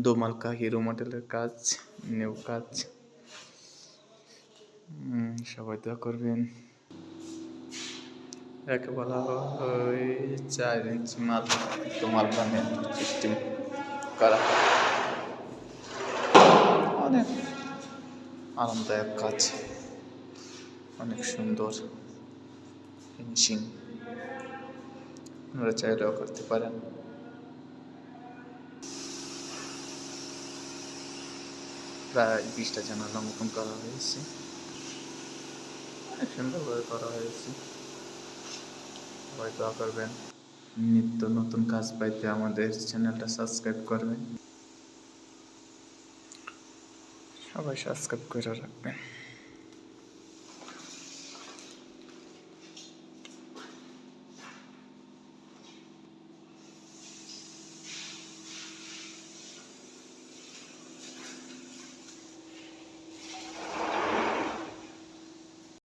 দোমালকা hero মডেলের কাজ, new কাজ। সবাই দোয়া করবেন। একে বলা হয় 4 ইঞ্চি মাল, মাল বানিয়ে সিস্টেম করা, অনেক আরামদায়ক কাজ, অনেক সুন্দর ফিনিশিং। আপনারা চাইলেও করতে পারেন। প্রায় 20টা জানালা মতন করা হয়েছে, অনেক সুন্দরভাবে করা হয়েছে। সবাই দোয়া করবেন। নিত্য নতুন কাজ পাইতে আমাদের চ্যানেলটা সাবস্ক্রাইব করবেন। সবাই সাবস্ক্রাইব করে রাখবেন।